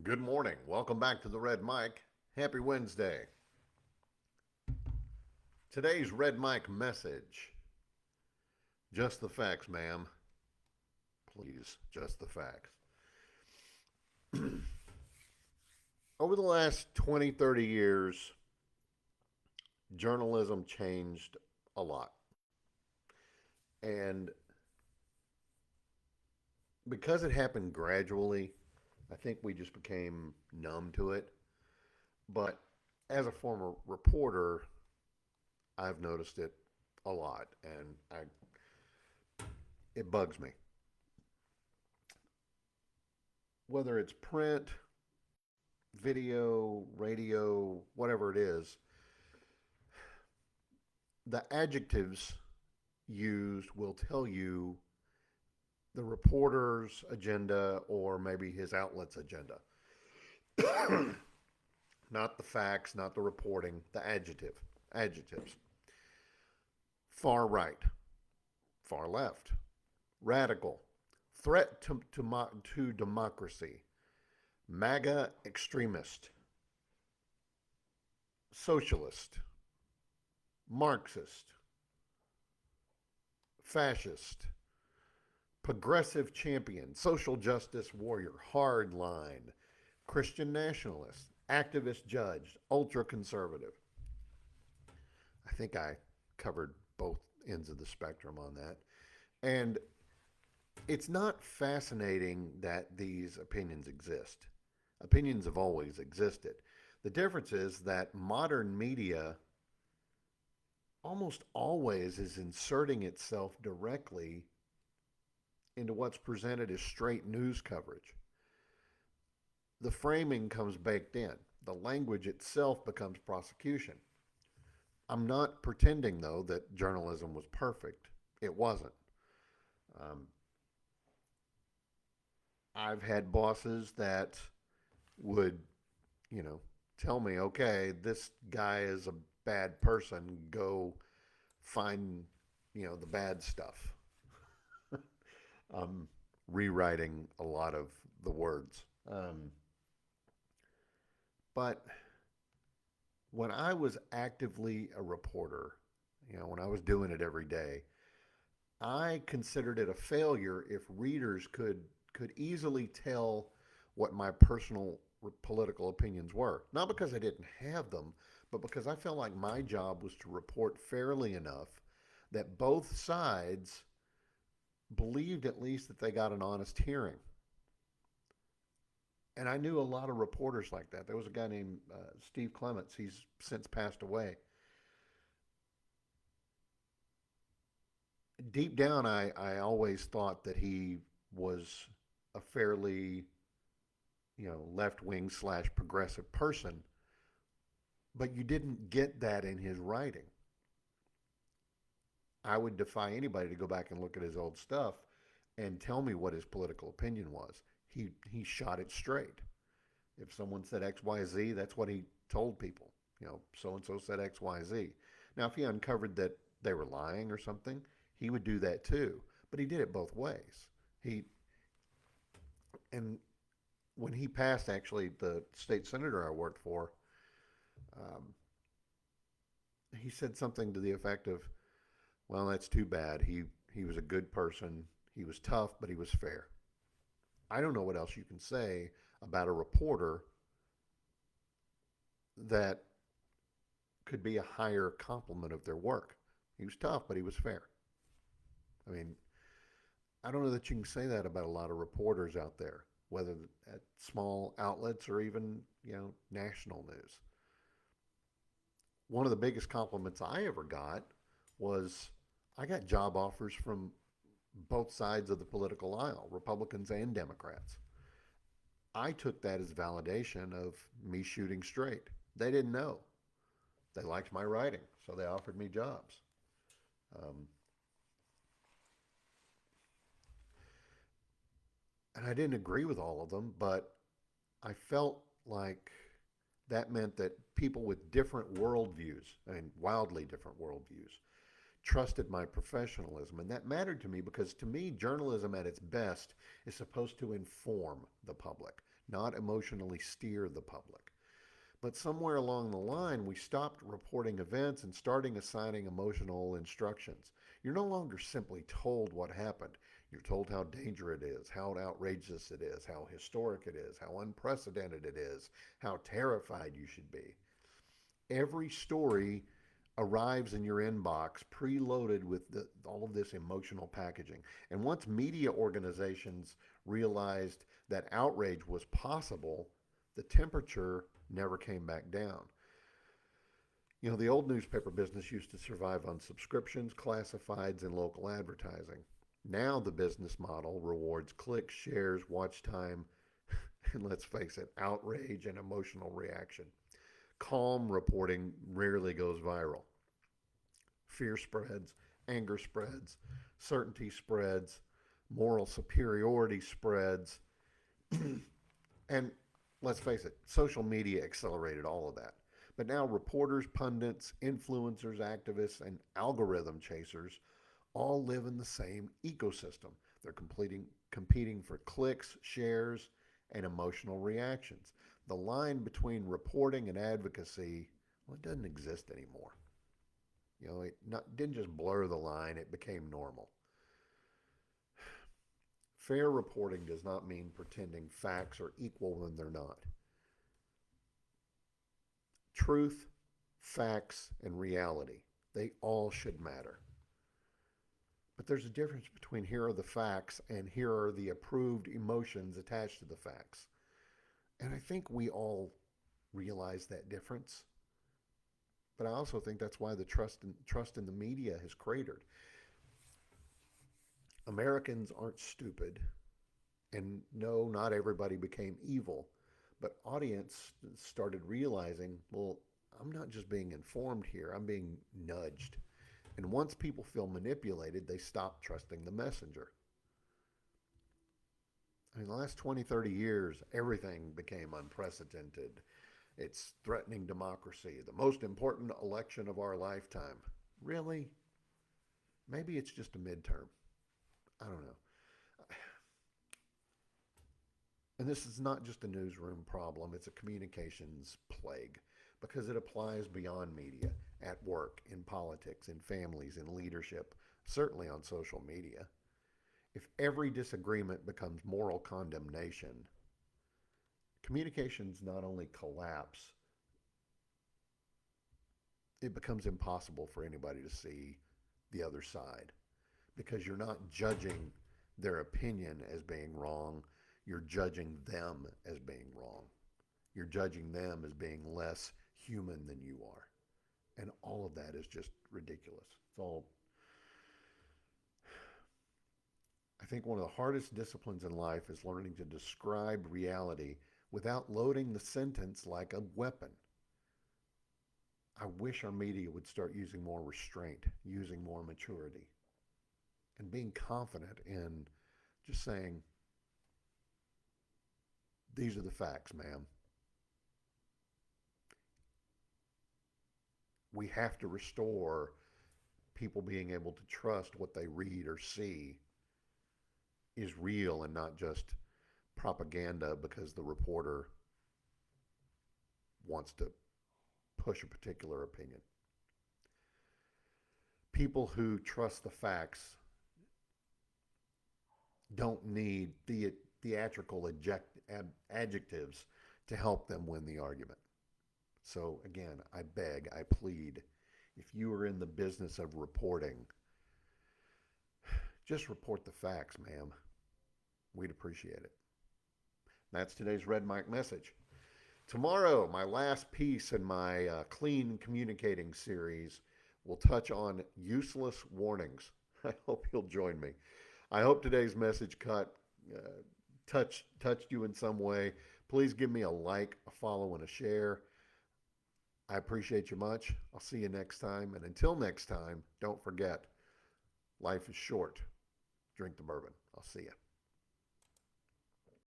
Good morning. Welcome back to the Red Mic. Happy Wednesday. Today's Red Mic message. Just the facts, ma'am. Please, just the facts. Over the last 20, 30 years, journalism changed a lot. And because it happened gradually, I think we just became numb to it. But as a former reporter, I've noticed it a lot, and it bugs me. Whether it's print, video, radio, whatever it is, the adjectives used will tell you the reporter's agenda or maybe his outlet's agenda. Not the facts, not the reporting, the adjectives. Far right, far left, radical, threat to democracy, MAGA extremist, socialist, Marxist, fascist, progressive champion, social justice warrior, hardline, Christian nationalist, activist judge, ultra conservative. I think I covered both ends of the spectrum on that. And it's not fascinating that these opinions exist. Opinions have always existed. The difference is that modern media almost always is inserting itself directly into what's presented as straight news coverage. The framing comes baked in. The language itself becomes prosecution. I'm not pretending, though, that journalism was perfect. It wasn't. Um, I've had bosses that would, you know, tell me, okay, this guy is a bad person. Go find, the bad stuff. I'm rewriting a lot of the words. But when I was actively a reporter, when I was doing it every day, I considered it a failure if readers could easily tell what my personal political opinions were. Not because I didn't have them, but because I felt like my job was to report fairly enough that both sides believed at least that they got an honest hearing. And I knew a lot of reporters like that. There was a guy named Steve Clements. He's since passed away. Deep down, I always thought that he was a fairly, left wing slash progressive person, but you didn't get that in his writing. I would defy anybody to go back and look at his old stuff and tell me what his political opinion was. He shot it straight. If someone said X, Y, Z, that's what he told people. So and so said X, Y, Z. Now, if he uncovered that they were lying or something, he would do that too. But he did it both ways. And when he passed, actually, the state senator I worked for, um, he said something to the effect of, "Well, that's too bad. He was a good person. He was tough, but he was fair." I don't know what else you can say about a reporter that could be a higher compliment of their work. He was tough, but he was fair. I mean, I don't know that you can say that about a lot of reporters out there, whether at small outlets or even, national news. One of the biggest compliments I ever got was I got job offers from both sides of the political aisle, Republicans and Democrats. I took that as validation of me shooting straight. They didn't know. They liked my writing, so they offered me jobs. Um, and I didn't agree with all of them, but I felt like that meant that people with different worldviews, I mean, wildly different worldviews, trusted my professionalism. And that mattered to me because to me, journalism at its best is supposed to inform the public, not emotionally steer the public. But somewhere along the line, we stopped reporting events and starting assigning emotional instructions. You're no longer simply told what happened. You're told how dangerous it is, how outrageous it is, how historic it is, how unprecedented it is, how terrified you should be. Every story arrives in your inbox preloaded with all of this emotional packaging. And once media organizations realized that outrage was possible, the temperature never came back down. You know, the old newspaper business used to survive on subscriptions, classifieds, and local advertising. Now the business model rewards clicks, shares, watch time, and let's face it, outrage and emotional reaction. Calm reporting rarely goes viral. Fear spreads, anger spreads, certainty spreads, moral superiority spreads, and let's face it, social media accelerated all of that. But now reporters, pundits, influencers, activists, and algorithm chasers all live in the same ecosystem. They're competing for clicks, shares, and emotional reactions. The line between reporting and advocacy, well, it doesn't exist anymore. You know, didn't just blur the line, it became normal. Fair reporting does not mean pretending facts are equal when they're not. Truth, facts, and reality, they all should matter. But there's a difference between here are the facts and here are the approved emotions attached to the facts. And I think we all realize that difference. But I also think that's why the trust in the media has cratered. Americans aren't stupid, and no, not everybody became evil, but audience started realizing, well, I'm not just being informed here, I'm being nudged. And once people feel manipulated, they stop trusting the messenger. I mean, the last 20, 30 years, everything became unprecedented. It's threatening democracy, the most important election of our lifetime. Really? Maybe it's just a midterm. I don't know. And this is not just a newsroom problem, it's a communications plague because it applies beyond media, at work, in politics, in families, in leadership, certainly on social media. If every disagreement becomes moral condemnation, communications not only collapse, it becomes impossible for anybody to see the other side because you're not judging their opinion as being wrong, you're judging them as being wrong. You're judging them as being less human than you are. And all of that is just ridiculous. It's all. I think one of the hardest disciplines in life is learning to describe reality without loading the sentence like a weapon. I wish our media would start using more restraint, using more maturity, and being confident in just saying, these are the facts, ma'am. We have to restore people being able to trust what they read or see is real and not just propaganda because the reporter wants to push a particular opinion. People who trust the facts don't need theatrical adjectives to help them win the argument. So again, I beg, I plead, if you are in the business of reporting, just report the facts, ma'am. We'd appreciate it. That's today's Red Mike message. Tomorrow, my last piece in my Clean Communicating series will touch on useless warnings. I hope you'll join me. I hope today's message touched you in some way. Please give me a like, a follow, and a share. I appreciate you much. I'll see you next time. And until next time, don't forget, life is short. Drink the bourbon. I'll see you.